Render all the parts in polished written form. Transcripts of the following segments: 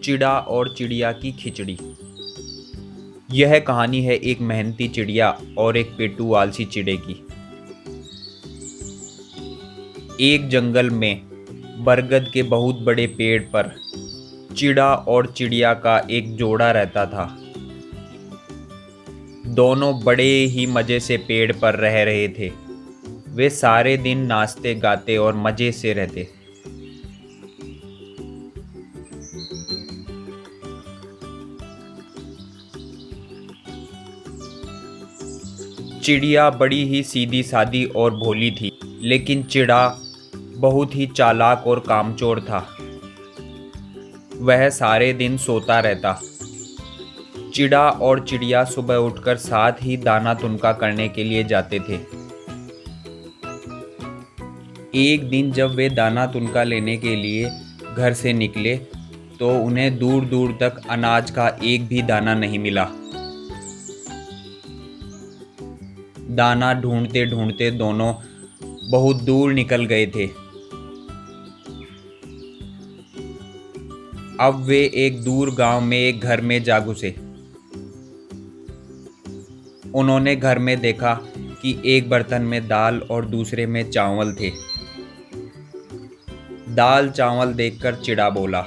चिड़ा और चिड़िया की खिचड़ी। यह कहानी है एक मेहनती चिड़िया और एक पेटू आलसी चिड़े की। एक जंगल में बरगद के बहुत बड़े पेड़ पर चिड़ा और चिड़िया का एक जोड़ा रहता था। दोनों बड़े ही मज़े से पेड़ पर रह रहे थे। वे सारे दिन नाचते गाते और मज़े से रहते। चिड़िया बड़ी ही सीधी सादी और भोली थी, लेकिन चिड़ा बहुत ही चालाक और कामचोर था। वह सारे दिन सोता रहता। चिड़ा और चिड़िया सुबह उठकर साथ ही दाना तुनका करने के लिए जाते थे। एक दिन जब वे दाना तुनका लेने के लिए घर से निकले तो उन्हें दूर दूर तक अनाज का एक भी दाना नहीं मिला। दाना ढूंढते ढूंढते दोनों बहुत दूर निकल गए थे। अब वे एक दूर गांव में एक घर में जा घुसे। उन्होंने घर में देखा कि एक बर्तन में दाल और दूसरे में चावल थे। दाल चावल देखकर चिड़ा बोला,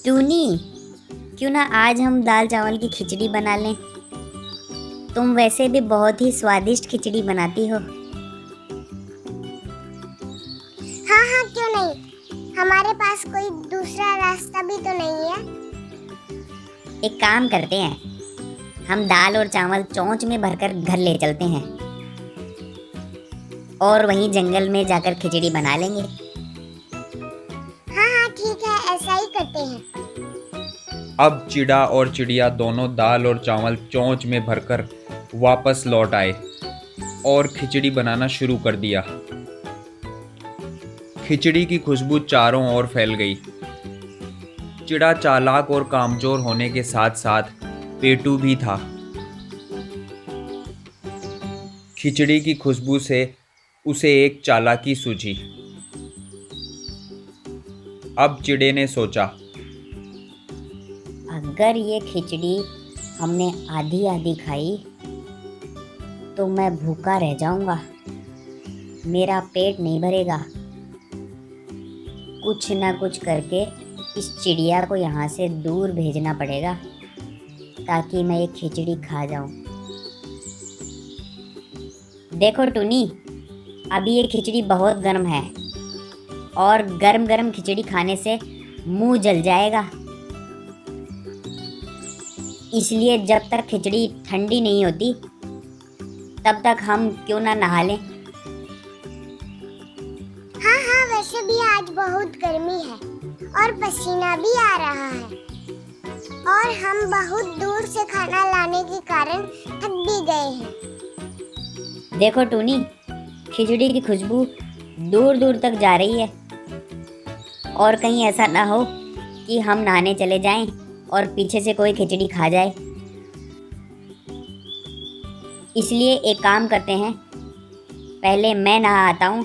टूनी, क्यों ना आज हम दाल चावल की खिचड़ी बना लें। तुम वैसे भी बहुत ही स्वादिष्ट खिचड़ी बनाती हो। हाँ हाँ, क्यों नहीं। हमारे पास कोई दूसरा रास्ता भी तो नहीं है। एक काम करते हैं, हम दाल और चावल चोंच में भरकर घर ले चलते हैं और वहीं जंगल में जाकर खिचड़ी बना लेंगे। हाँ हाँ ठीक है, ऐसा ही करते हैं। अब चिड़ा और चिड़िया दोनों दाल और चावल चोंच में भरकर वापस लौट आए और खिचड़ी बनाना शुरू कर दिया। खिचड़ी की खुशबू चारों ओर फैल गई। चिड़ा चालाक और कामचोर होने के साथ साथ पेटू भी था। खिचड़ी की खुशबू से उसे एक चालाकी सूझी। अब चिड़े ने सोचा, अगर ये खिचड़ी हमने आधी आधी खाई तो मैं भूखा रह जाऊंगा, मेरा पेट नहीं भरेगा। कुछ ना कुछ करके इस चिड़िया को यहाँ से दूर भेजना पड़ेगा ताकि मैं ये खिचड़ी खा जाऊं। देखो टूनी, अभी ये खिचड़ी बहुत गर्म है और गरम गरम खिचड़ी खाने से मुंह जल जाएगा। इसलिए जब तक खिचड़ी ठंडी नहीं होती तब तक हम क्यों ना नहा लें। हाँ हाँ, वैसे भी आज बहुत गर्मी है और पसीना भी आ रहा है और हम बहुत दूर से खाना लाने के कारण थक भी गए हैं। देखो टूनी, खिचड़ी की खुशबू दूर दूर तक जा रही है और कहीं ऐसा ना हो कि हम नहाने चले जाएं और पीछे से कोई खिचड़ी खा जाए। इसलिए एक काम करते हैं, पहले मैं नहा आता हूँ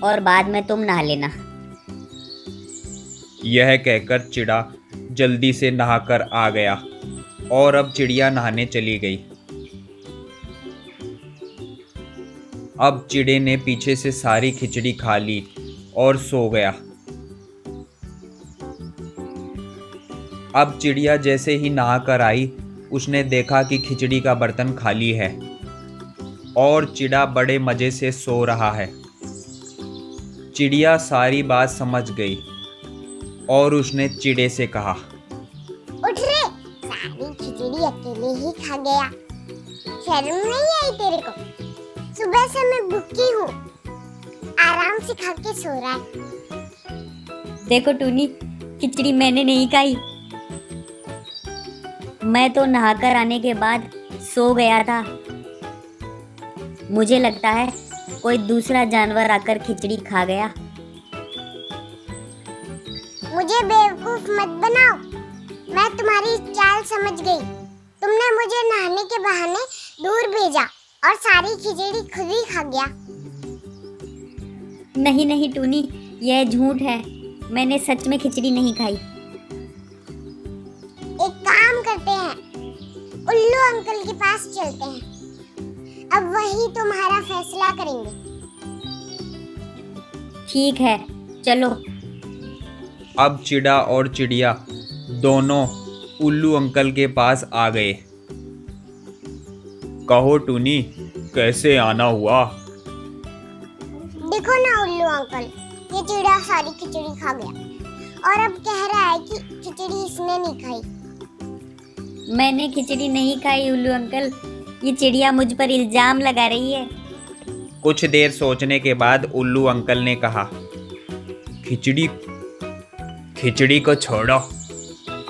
और बाद में तुम नहा लेना। यह कहकर चिड़ा जल्दी से नहाकर आ गया और अब चिड़िया नहाने चली गई। अब चिड़े ने पीछे से सारी खिचड़ी खा ली और सो गया। अब चिड़िया जैसे ही नहाकर आई, उसने देखा कि खिचड़ी का बर्तन खाली है और चिड़ा बड़े मज़े से सो रहा है। चिड़िया सारी बात समझ गई और उसने चिड़े से कहा, उठ रे, सारी खिचड़ी अकेले ही खा गया। शर्म नहीं आई तेरे को? सुबह से मैं भूखी हूँ, आराम से खा के सो रहा है। देखो टूनी, खिचड़ी मैंने नहीं खाई, मैं तो नहाकर आने के बाद सो गया था। मुझे लगता है कोई दूसरा जानवर आकर खिचड़ी खा गया। मुझे बेवकूफ मत बनाओ, मैं तुम्हारी चाल समझ गई। तुमने मुझे नहाने के बहाने दूर भेजा और सारी खिचड़ी खुद ही खा गया। नहीं नहीं टूनी, यह झूठ है, मैंने सच में खिचड़ी नहीं खाई। उल्लू अंकल के पास चलते हैं, अब वही तुम्हारा फैसला करेंगे। ठीक है, चलो। अब चिड़ा और चिड़िया दोनों उल्लू अंकल के पास आ गए। कहो टूनी, कैसे आना हुआ? देखो ना उल्लू अंकल, ये चिड़िया सारी खिचड़ी खा गया और अब कह रहा है कि खिचड़ी इसने नहीं खाई। मैंने खिचड़ी नहीं खाई उल्लू अंकल, ये चिड़िया मुझ पर इल्जाम लगा रही है। कुछ देर सोचने के बाद उल्लू अंकल ने कहा, खिचड़ी को छोड़ो।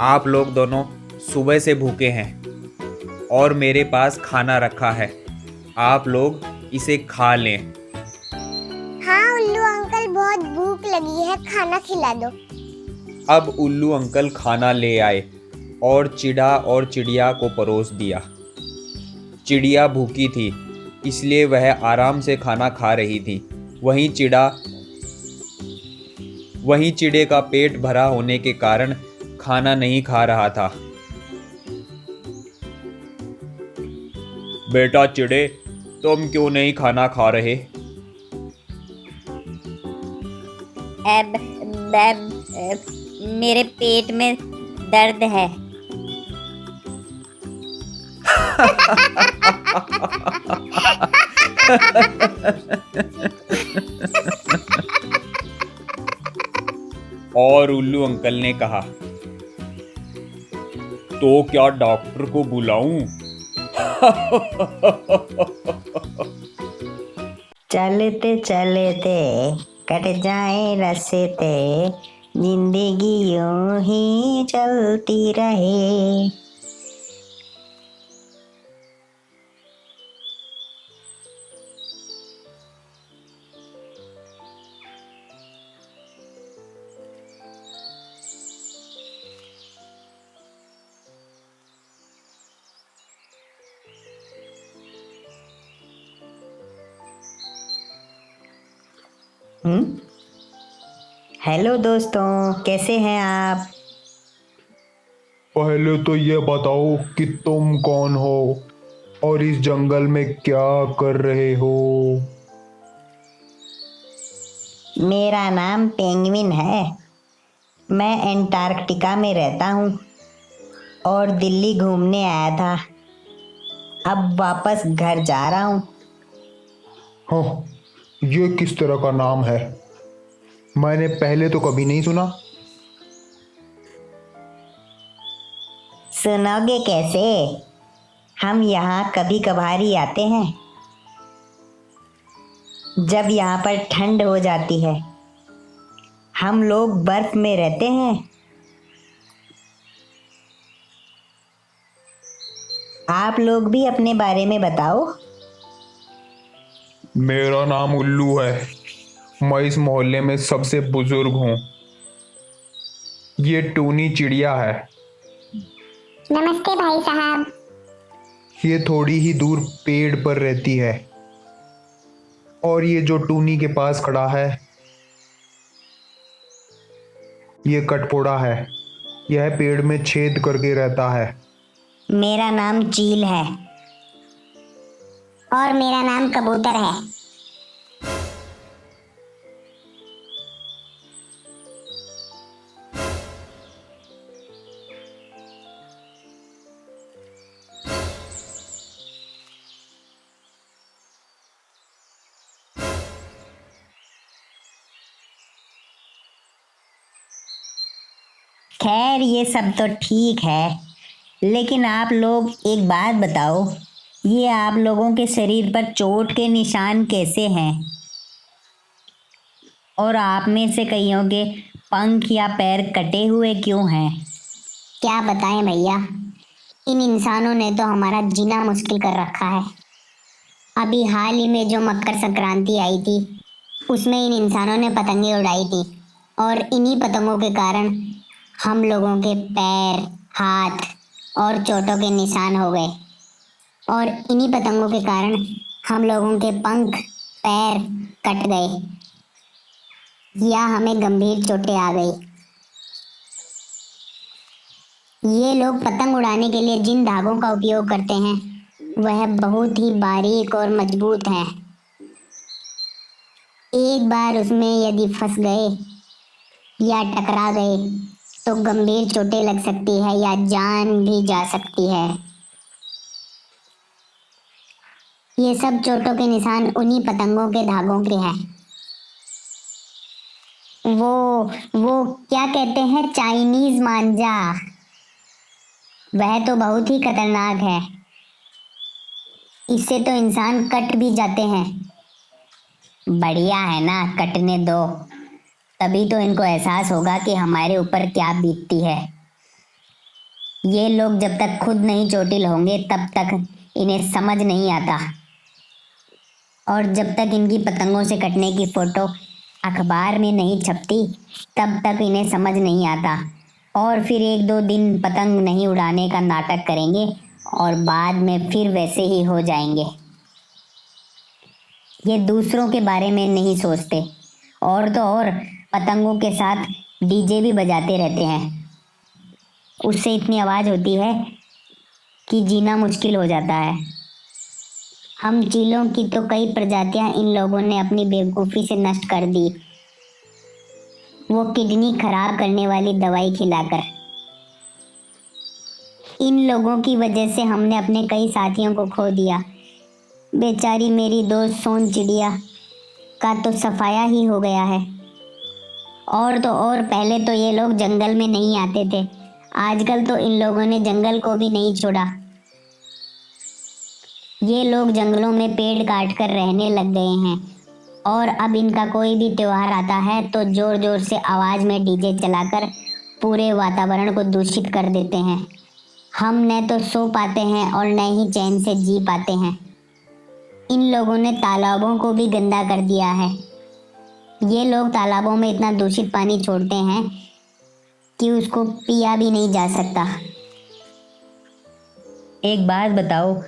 आप लोग दोनों सुबह से भूखे हैं और मेरे पास खाना रखा है, आप लोग इसे खा लें। हाँ उल्लू अंकल, बहुत भूख लगी है, खाना खिला दो। अब उल्लू अंकल खाना ले आए और चिड़ा और चिड़िया को परोस दिया। चिड़िया भूखी थी, इसलिए वह आराम से खाना खा रही थी। वहीं चिड़े का पेट भरा होने के कारण खाना नहीं खा रहा था। बेटा चिड़े, तुम क्यों नहीं खाना खा रहे? मेरे पेट में दर्द है। और उल्लू अंकल ने कहा, तो क्या डॉक्टर को बुलाऊं? चलते चलते कट जाए रास्ते, जिंदगी यूं ही चलती रहे। हेलो दोस्तों, कैसे हैं आप? पहले तो ये बताओ कि तुम कौन हो और इस जंगल में क्या कर रहे हो? मेरा नाम पेंगुइन है। मैं एंटार्कटिका में रहता हूँ और दिल्ली घूमने आया था। अब वापस घर जा रहा हूँ। हाँ, ये किस तरह का नाम है? मैंने पहले तो कभी नहीं सुना। सुनोगे कैसे? हम यहाँ कभी कभार ही आते हैं, जब यहाँ पर ठंड हो जाती है। हम लोग बर्फ में रहते हैं। आप लोग भी अपने बारे में बताओ। मेरा नाम उल्लू है। मैं इस मोहल्ले में सबसे बुजुर्ग हूँ। ये टूनी चिड़िया है। नमस्ते भाई साहब। ये थोड़ी ही दूर पेड़ पर रहती है। और ये जो टूनी के पास खड़ा है, ये कटपोड़ा है। यह पेड़ में छेद करके रहता है। मेरा नाम चील है। और मेरा नाम कबूतर है। खैर, ये सब तो ठीक है, लेकिन आप लोग एक बात बताओ, ये आप लोगों के शरीर पर चोट के निशान कैसे हैं? और आप में से कईयों के पंख या पैर कटे हुए क्यों हैं? क्या बताएं भैया, इन इंसानों ने तो हमारा जीना मुश्किल कर रखा है। अभी हाल ही में जो मकर संक्रांति आई थी, उसमें इन इंसानों ने पतंगे उड़ाई थी और इन्हीं पतंगों के कारण हम लोगों के पैर, हाथ और चोटों के निशान हो गए। और इन्हीं पतंगों के कारण हम लोगों के पंख, पैर कट गए या हमें गंभीर चोटें आ गई। ये लोग पतंग उड़ाने के लिए जिन धागों का उपयोग करते हैं वह बहुत ही बारीक और मजबूत हैं। एक बार उसमें यदि फंस गए या टकरा गए तो गंभीर चोटें लग सकती है या जान भी जा सकती है। ये सब चोटों के निशान उन्हीं पतंगों के धागों के हैं। वो क्या कहते हैं, चाइनीज मांजा। वह तो बहुत ही खतरनाक है। इससे तो इंसान कट भी जाते हैं। बढ़िया है ना, कटने दो, तभी तो इनको एहसास होगा कि हमारे ऊपर क्या बीतती है। ये लोग जब तक खुद नहीं चोटिल होंगे तब तक इन्हें समझ नहीं आता, और जब तक इनकी पतंगों से कटने की फोटो अखबार में नहीं छपती तब तक इन्हें समझ नहीं आता, और फिर 1-2 दिन पतंग नहीं उड़ाने का नाटक करेंगे और बाद में फिर वैसे ही हो जाएंगे। ये दूसरों के बारे में नहीं सोचते, और तो और पतंगों के साथ डीजे भी बजाते रहते हैं। उससे इतनी आवाज़ होती है कि जीना मुश्किल हो जाता है। हम चीलों की तो कई प्रजातियां इन लोगों ने अपनी बेवकूफ़ी से नष्ट कर दी, वो किडनी खराब करने वाली दवाई खिलाकर। इन लोगों की वजह से हमने अपने कई साथियों को खो दिया। बेचारी मेरी दोस्त सोन चिड़िया का तो सफाया ही हो गया है। और तो और पहले तो ये लोग जंगल में नहीं आते थे, आजकल तो इन लोगों ने जंगल को भी नहीं छोड़ा। ये लोग जंगलों में पेड़ काट कर रहने लग गए हैं, और अब इनका कोई भी त्योहार आता है तो जोर जोर से आवाज़ में डीजे चलाकर पूरे वातावरण को दूषित कर देते हैं। हम न तो सो पाते हैं और न ही चैन से जी पाते हैं। इन लोगों ने तालाबों को भी गंदा कर दिया है। ये लोग तालाबों में इतना दूषित पानी छोड़ते हैं कि उसको पिया भी नहीं जा सकता। एक बात बताओ,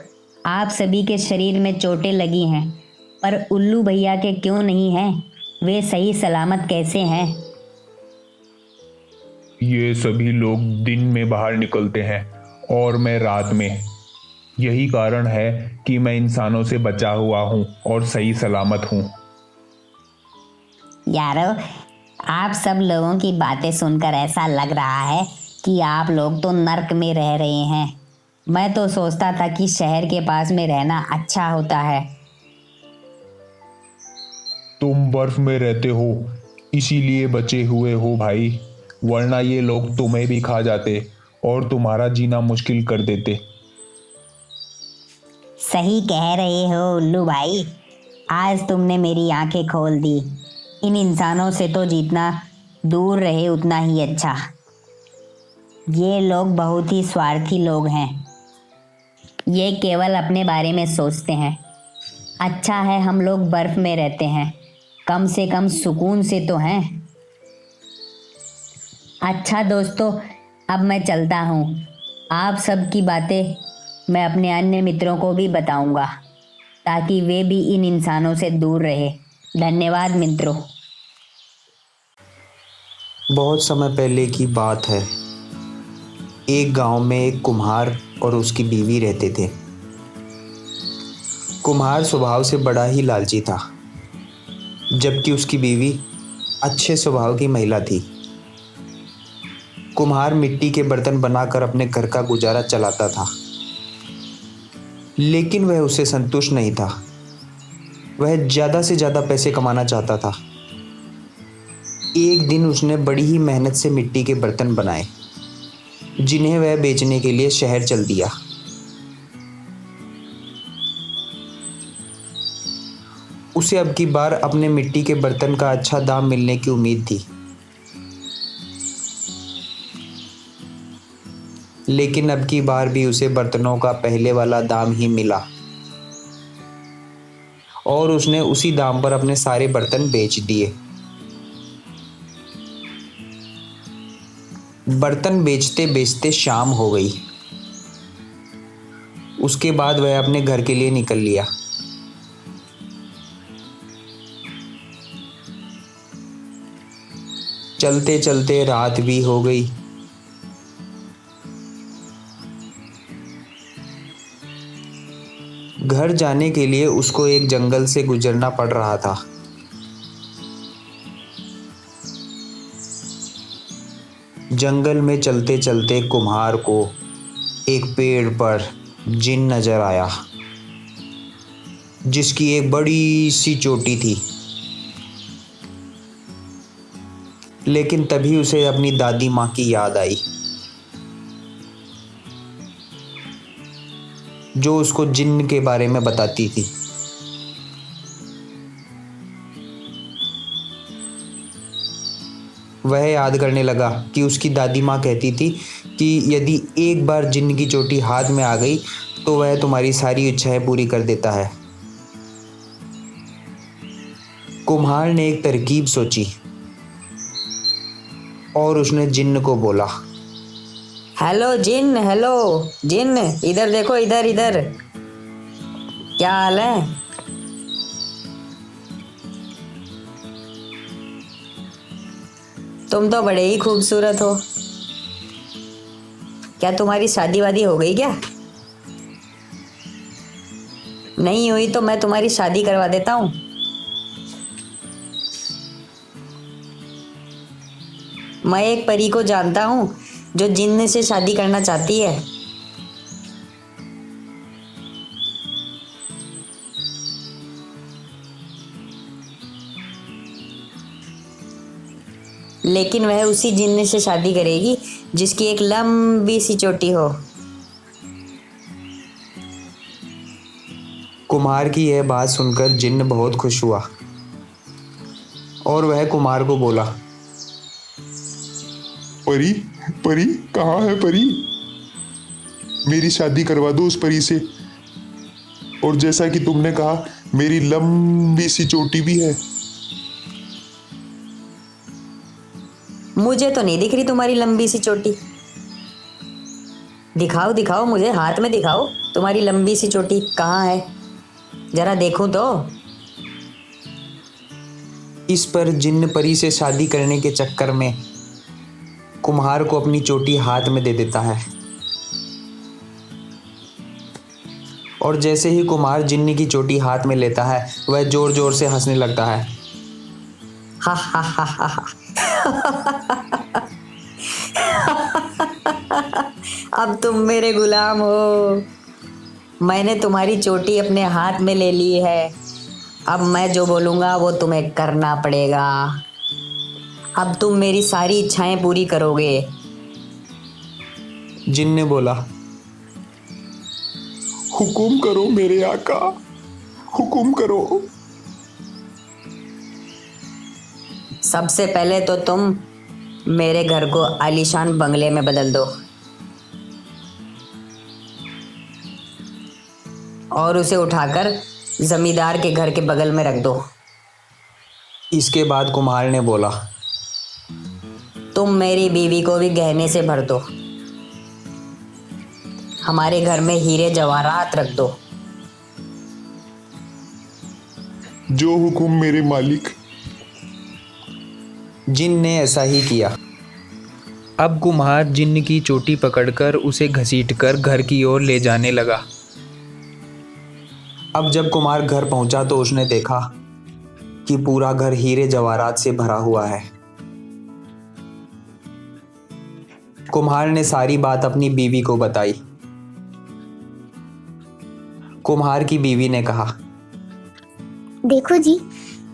आप सभी के शरीर में चोटें लगी हैं, पर उल्लू भैया के क्यों नहीं हैं? वे सही सलामत कैसे हैं? ये सभी लोग दिन में बाहर निकलते हैं और मैं रात में। यही कारण है कि मैं इंसानों से बचा हुआ हूँ और सही सलामत हूँ। यारो, आप सब लोगों की बातें सुनकर ऐसा लग रहा है कि आप लोग तो नर्क में रह रहे हैं। मैं तो सोचता था कि शहर के पास में रहना अच्छा होता है। तुम बर्फ में रहते हो इसीलिए बचे हुए हो भाई, वरना ये लोग तुम्हें भी खा जाते और तुम्हारा जीना मुश्किल कर देते। सही कह रहे हो उल्लू भाई, आज तुमने मेरी आंखें खोल दी। इन इंसानों से तो जितना दूर रहे उतना ही अच्छा। ये लोग बहुत ही स्वार्थी लोग हैं। ये केवल अपने बारे में सोचते हैं। अच्छा है हम लोग बर्फ में रहते हैं, कम से कम सुकून से तो हैं। अच्छा दोस्तों, अब मैं चलता हूँ। आप सब की बातें मैं अपने अन्य मित्रों को भी बताऊंगा ताकि वे भी इन इंसानों से दूर रहे। धन्यवाद मित्रों। बहुत समय पहले की बात है। एक गांव में एक कुम्हार और उसकी बीवी रहते थे। कुम्हार स्वभाव से बड़ा ही लालची था, जबकि उसकी बीवी अच्छे स्वभाव की महिला थी। कुम्हार मिट्टी के बर्तन बनाकर अपने घर का गुजारा चलाता था, लेकिन वह उससे संतुष्ट नहीं था। वह ज़्यादा से ज़्यादा पैसे कमाना चाहता था। एक दिन उसने बड़ी ही मेहनत से मिट्टी के बर्तन बनाए, जिन्हें वह बेचने के लिए शहर चल दिया। उसे अब की बार अपने मिट्टी के बर्तन का अच्छा दाम मिलने की उम्मीद थी, लेकिन अब की बार भी उसे बर्तनों का पहले वाला दाम ही मिला और उसने उसी दाम पर अपने सारे बर्तन बेच दिए। बर्तन बेचते बेचते शाम हो गई। उसके बाद वह अपने घर के लिए निकल लिया। चलते चलते रात भी हो गई। घर जाने के लिए उसको एक जंगल से गुजरना पड़ रहा था। जंगल में चलते चलते कुम्हार को एक पेड़ पर जिन नजर आया, जिसकी एक बड़ी सी चोटी थी। लेकिन तभी उसे अपनी दादी माँ की याद आई, जो उसको जिन्न के बारे में बताती थी। वह याद करने लगा कि उसकी दादी माँ कहती थी कि यदि एक बार जिन्न की चोटी हाथ में आ गई तो वह तुम्हारी सारी इच्छाएं पूरी कर देता है। कुम्हार ने एक तरकीब सोची और उसने जिन्न को बोला, हेलो जिन, हेलो जिन, इधर देखो, इधर इधर। क्या हाल है? तुम तो बड़े ही खूबसूरत हो। क्या तुम्हारी शादी वादी हो गई क्या? नहीं हुई तो मैं तुम्हारी शादी करवा देता हूँ। मैं एक परी को जानता हूँ जो जिन्न से शादी करना चाहती है। लेकिन वह उसी जिन्न से शादी करेगी जिसकी एक लंबी सी चोटी हो। कुम्हार की यह बात सुनकर जिन्न बहुत खुश हुआ और वह कुम्हार को बोला, परी, परी कहाँ है परी? मेरी शादी करवा दो उस परी से। और जैसा कि तुमने कहा, मेरी लंबी सी चोटी भी है। मुझे तो नहीं दिख रही तुम्हारी लंबी सी चोटी। दिखाओ दिखाओ, मुझे हाथ में दिखाओ, तुम्हारी लंबी सी चोटी कहाँ है, जरा देखूं तो। इस पर जिन्न परी से शादी करने के चक्कर में कुम्हार को अपनी चोटी हाथ में दे देता है। और जैसे ही कुम्हार जिन्न की चोटी हाथ में लेता है, वह जोर जोर से हंसने लगता है। हा हा हा हा हा। अब तुम मेरे गुलाम हो। मैंने तुम्हारी चोटी अपने हाथ में ले ली है। अब मैं जो बोलूँगा वो तुम्हें करना पड़ेगा। अब तुम मेरी सारी इच्छाएं पूरी करोगे। जिन्न ने बोला, हुकुम करो मेरे आका, हुकुम करो। सबसे पहले तो तुम मेरे घर को आलीशान बंगले में बदल दो और उसे उठाकर जमींदार के घर के बगल में रख दो। इसके बाद कुम्हार ने बोला, तुम मेरी बीवी को भी गहने से भर दो। हमारे घर में हीरे जवाहरात रख दो। जो हुकुम मेरे मालिक। जिन्न ने ऐसा ही किया। अब कुम्हार जिन्न की चोटी पकड़कर उसे घसीटकर घर की ओर ले जाने लगा। अब जब कुम्हार घर पहुंचा तो उसने देखा कि पूरा घर हीरे जवाहरात से भरा हुआ है। कुम्हार ने सारी बात अपनी बीवी को बताई। कुम्हार की बीवी ने कहा, देखो जी,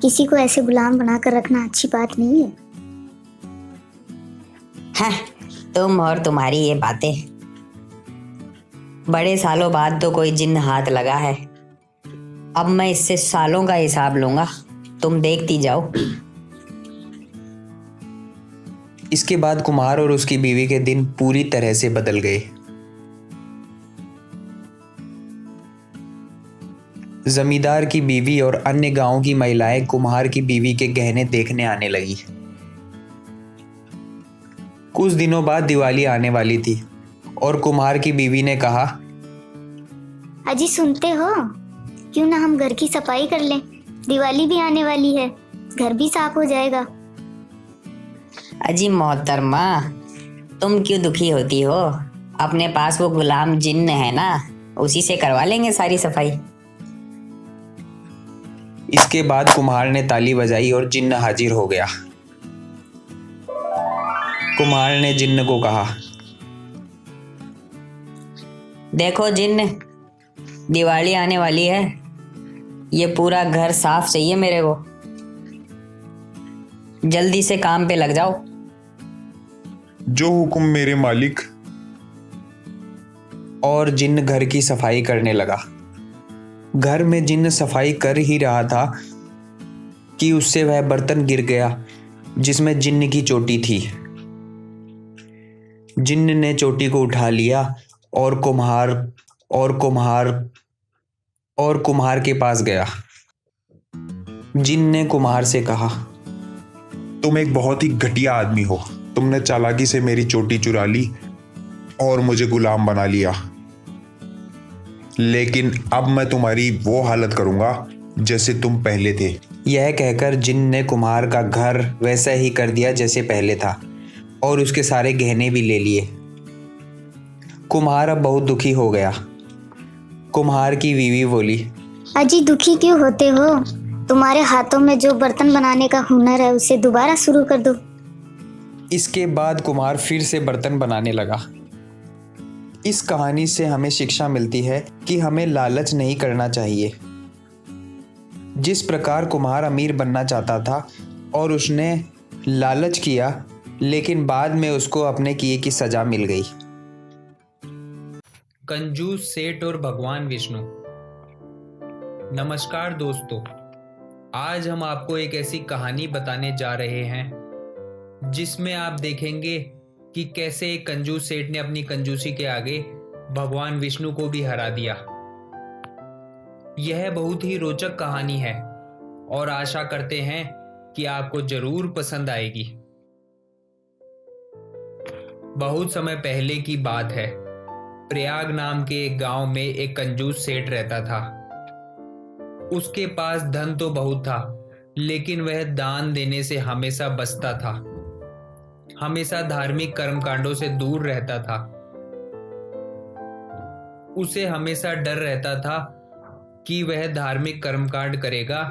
किसी को ऐसे गुलाम बनाकर रखना अच्छी बात नहीं है। हैं, तुम और तुम्हारी ये बातें। बड़े सालों बाद तो कोई जिन्न हाथ लगा है। अब मैं इससे सालों का हिसाब लूंगा, तुम देखती जाओ। इसके बाद कुम्हार और उसकी बीवी के दिन पूरी तरह से बदल गए। जमींदार की बीवी और अन्य गांव की महिलाएं कुम्हार की बीवी के गहने देखने आने लगी। कुछ दिनों बाद दिवाली आने वाली थी और कुम्हार की बीवी ने कहा, अजी सुनते हो, क्यों ना हम घर की सफाई कर लें? दिवाली भी आने वाली है, घर भी साफ हो जाएगा। अजी मोहतरमा, तुम क्यों दुखी होती हो? अपने पास वो गुलाम जिन्न है ना, उसी से करवा लेंगे सारी सफाई। इसके बाद कुम्हार ने ताली बजाई और जिन्न हाजिर हो गया। कुम्हार ने जिन्न को कहा, देखो जिन्न, दिवाली आने वाली है, ये पूरा घर साफ चाहिए मेरे को। जल्दी से काम पे लग जाओ। जो हुक्म मेरे मालिक। और जिन्न घर की सफाई करने लगा। घर में जिन्न सफाई कर ही रहा था कि उससे वह बर्तन गिर गया जिसमें जिन्न की चोटी थी। जिन्न ने चोटी को उठा लिया और कुम्हार के पास गया। जिन्न ने कुम्हार से कहा, तुम एक बहुत ही घटिया आदमी हो। तुमने चालाकी से मेरी चोटी चुरा ली और मुझे गुलाम बना लिया। लेकिन अब मैं तुम्हारी वो हालत करूंगा जैसे तुम पहले थे। यह कहकर जिन्न ने कुम्हार का घर वैसा ही कर दिया जैसे पहले था और उसके सारे गहने भी ले लिए। कुम्हार अब बहुत दुखी हो गया। कुम्हार की बीवी बोली, अजी दुखी क्यों होते हो? तुम्हारे हाथों में जो बर्तन बनाने का हुनर है उसे दोबारा शुरू कर दो। इसके बाद कुम्हार फिर से बर्तन बनाने लगा। इस कहानी से हमें शिक्षा मिलती है कि हमें लालच नहीं करना चाहिए। जिस प्रकार कुम्हार अमीर बनना चाहता था और उसने लालच किया, लेकिन बाद में उसको अपने किए की सजा मिल गई। कंजूस सेठ और भगवान विष्णु। नमस्कार दोस्तों, आज हम आपको एक ऐसी कहानी बताने जा रहे हैं जिसमें आप देखेंगे कि कैसे एक कंजूस सेठ ने अपनी कंजूसी के आगे भगवान विष्णु को भी हरा दिया। यह बहुत ही रोचक कहानी है और आशा करते हैं कि आपको जरूर पसंद आएगी। बहुत समय पहले की बात है। प्रयाग नाम के एक गांव में एक कंजूस सेठ रहता था। उसके पास धन तो बहुत था, लेकिन वह दान देने से हमेशा बचता था। हमेशा धार्मिक कर्मकांडों से दूर रहता था। उसे हमेशा डर रहता था कि वह धार्मिक कर्मकांड करेगा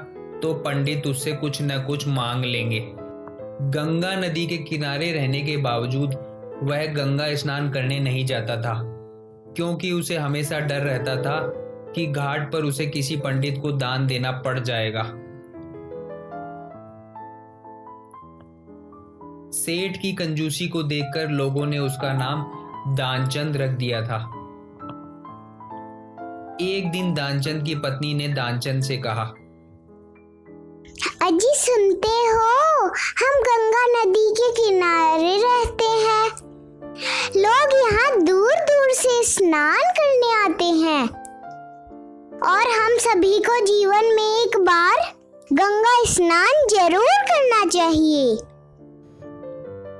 तो पंडित उससे कुछ न कुछ मांग लेंगे। गंगा नदी के किनारे रहने के बावजूद वह गंगा स्नान करने नहीं जाता था, क्योंकि उसे हमेशा डर रहता था कि घाट पर उसे किसी पंडित को दान देना पड़ जाएगा। सेठ की कंजूसी को देखकर लोगों ने उसका नाम दानचंद रख दिया था। एक दिन दानचंद की पत्नी ने दानचंद से कहा, अजी सुनते हो, हम गंगा नदी के किनारे रहते हैं। लोग यहाँ दूर दूर से स्नान करने आते हैं और हम सभी को जीवन में एक बार गंगा स्नान जरूर करना चाहिए।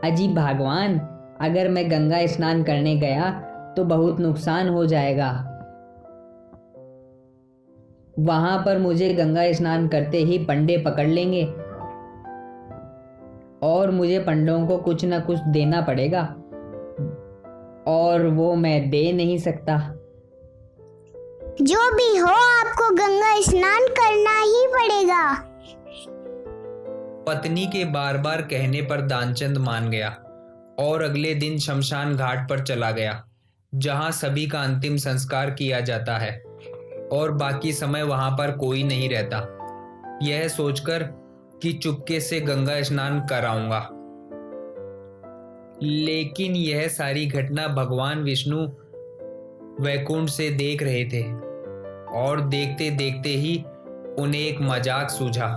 अजी भगवान, अगर मैं गंगा स्नान करने गया तो बहुत नुकसान हो जाएगा। वहां पर मुझे गंगा स्नान करते ही पंडे पकड़ लेंगे और मुझे पंडों को कुछ न कुछ देना पड़ेगा, और वो मैं दे नहीं सकता। जो भी हो, आपको गंगा स्नान करना ही पड़ेगा। पत्नी के बार बार कहने पर दानचंद मान गया और अगले दिन शमशान घाट पर चला गया, जहां सभी का अंतिम संस्कार किया जाता है और बाकी समय वहां पर कोई नहीं रहता, यह सोचकर कि चुपके से गंगा स्नान कराऊंगा। लेकिन यह सारी घटना भगवान विष्णु वैकुंठ से देख रहे थे और देखते देखते ही उन्हें एक मजाक सूझा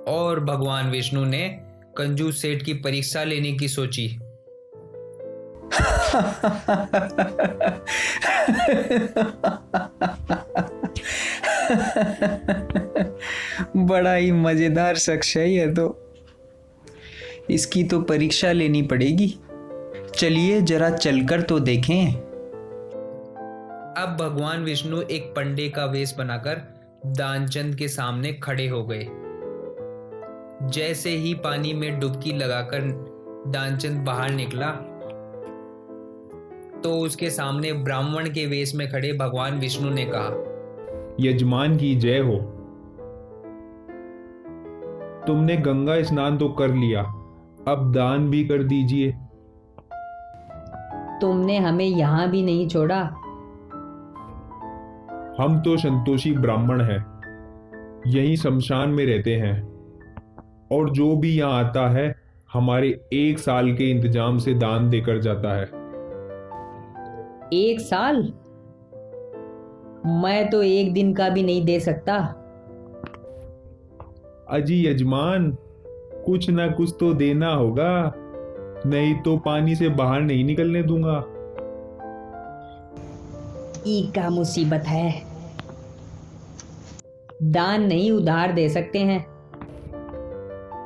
और भगवान विष्णु ने कंजूस सेठ की परीक्षा लेने की सोची। बड़ा ही मजेदार शख्स है यह तो, इसकी तो परीक्षा लेनी पड़ेगी। चलिए जरा चलकर तो देखें। अब भगवान विष्णु एक पंडे का वेश बनाकर दानचंद के सामने खड़े हो गए। जैसे ही पानी में डुबकी लगाकर दानचंद बाहर निकला तो उसके सामने ब्राह्मण के वेश में खड़े भगवान विष्णु ने कहा, यजमान की जय हो। तुमने गंगा स्नान तो कर लिया, अब दान भी कर दीजिए। तुमने हमें यहाँ भी नहीं छोड़ा। हम तो संतोषी ब्राह्मण हैं, यहीं शमशान में रहते हैं, और जो भी यहाँ आता है हमारे 1 साल के इंतजाम से दान देकर जाता है। 1 साल? मैं तो 1 दिन का भी नहीं दे सकता। अजी यजमान, कुछ ना कुछ तो देना होगा, नहीं तो पानी से बाहर नहीं निकलने दूंगा। ई का मुसीबत है, दान नहीं उधार दे सकते हैं।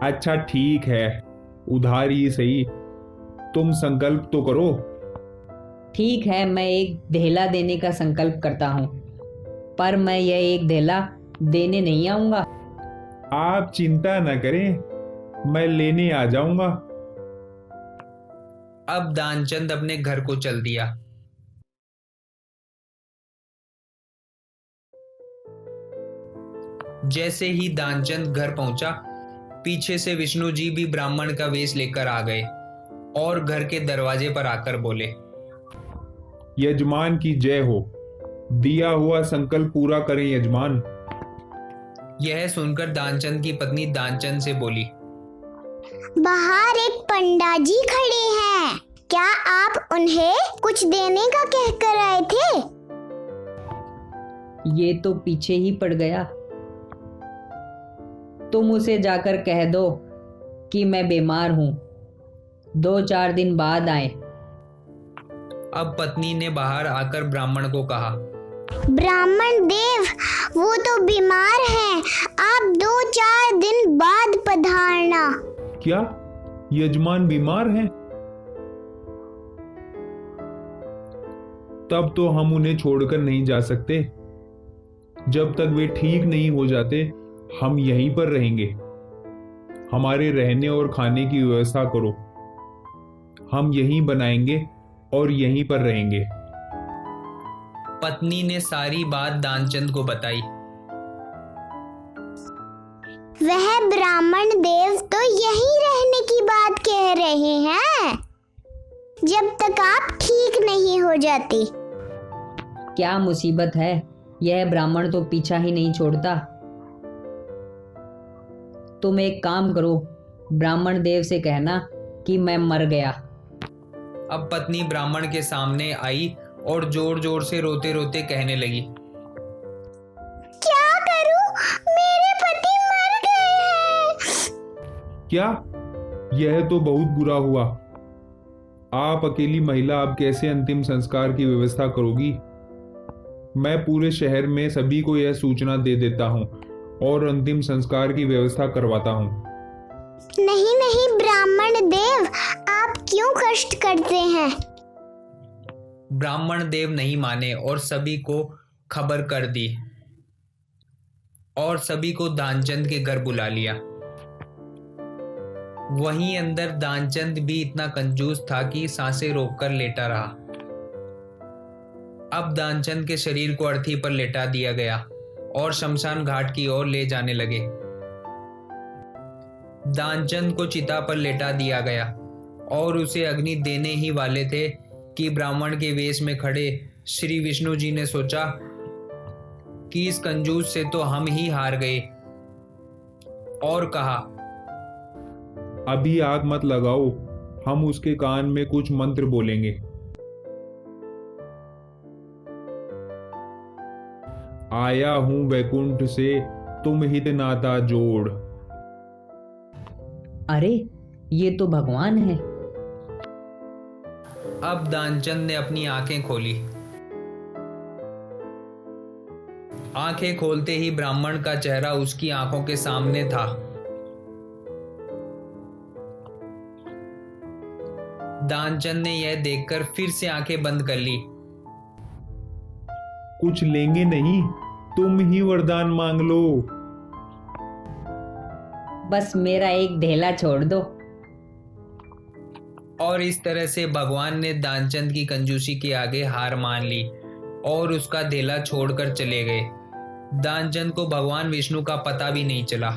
अच्छा ठीक है, उधार ही सही, तुम संकल्प तो करो। ठीक है, मैं एक धेला देने का संकल्प करता हूँ, पर मैं यह 1 धेला देने नहीं आऊंगा। आप चिंता न करें, मैं लेने आ जाऊंगा। अब दानचंद अपने घर को चल दिया। जैसे ही दानचंद घर पहुंचा, पीछे से विष्णु जी भी ब्राह्मण का वेश लेकर आ गए और घर के दरवाजे पर आकर बोले, यजमान की जय हो, दिया हुआ संकल्प पूरा करें यजमान। यह सुनकर दानचंद की पत्नी दानचंद से बोली, बाहर एक पंडा जी खड़े हैं, क्या आप उन्हें कुछ देने का कहकर आए थे? ये तो पीछे ही पड़ गया, तुम उसे जाकर कह दो कि मैं बीमार हूं, 2-4 दिन बाद आए। अब पत्नी ने बाहर आकर ब्राह्मण को कहा, ब्राह्मण देव, वो तो बीमार हैं, आप 2-4 दिन बाद पधारना। क्या यजमान बीमार हैं? तब तो हम उन्हें छोड़कर नहीं जा सकते, जब तक वे ठीक नहीं हो जाते हम यहीं पर रहेंगे। हमारे रहने और खाने की व्यवस्था करो, हम यहीं बनाएंगे और यहीं पर रहेंगे। पत्नी ने सारी बात दानचंद को बताई। वह ब्राह्मण देव तो यहीं रहने की बात कह रहे हैं, जब तक आप ठीक नहीं हो जाती। क्या मुसीबत है, यह ब्राह्मण तो पीछा ही नहीं छोड़ता। तुम एक काम करो, ब्राह्मण देव से कहना कि मैं मर गया। अब पत्नी ब्राह्मण के सामने आई और जोर जोर से रोते रोते कहने लगी, क्या करूं, मेरे पति मर गए हैं। क्या? यह तो बहुत बुरा हुआ। आप अकेली महिला अब कैसे अंतिम संस्कार की व्यवस्था करोगी? मैं पूरे शहर में सभी को यह सूचना दे देता हूँ और अंतिम संस्कार की व्यवस्था करवाता हूँ। नहीं नहीं ब्राह्मण देव, आप क्यों कष्ट करते हैं? ब्राह्मण देव नहीं माने और सभी को खबर कर दी और सभी को दानचंद के घर बुला लिया। वहीं अंदर दानचंद भी इतना कंजूस था कि सांसें रोककर लेटा रहा। अब दानचंद के शरीर को अर्थी पर लेटा दिया गया और शमशान घाट की ओर ले जाने लगे। दानचंद को चिता पर लेटा दिया गया और उसे अग्नि देने ही वाले थे कि ब्राह्मण के वेश में खड़े श्री विष्णु जी ने सोचा कि इस कंजूस से तो हम ही हार गए, और कहा, अभी आग मत लगाओ, हम उसके कान में कुछ मंत्र बोलेंगे। आया हूं वैकुंठ से, तुम हित नाता जोड़। अरे ये तो भगवान है। अब दानचंद ने अपनी आंखें खोली। आंखें खोलते ही ब्राह्मण का चेहरा उसकी आंखों के सामने था। दानचंद ने यह देखकर फिर से आंखें बंद कर ली। कुछ लेंगे नहीं, तुम ही वरदान मांग लो। बस मेरा एक ढेला छोड़ दो। और इस तरह से भगवान ने दानचंद की कंजूसी के आगे हार मान ली और उसका धेला छोड़कर चले गए। दानचंद को भगवान विष्णु का पता भी नहीं चला।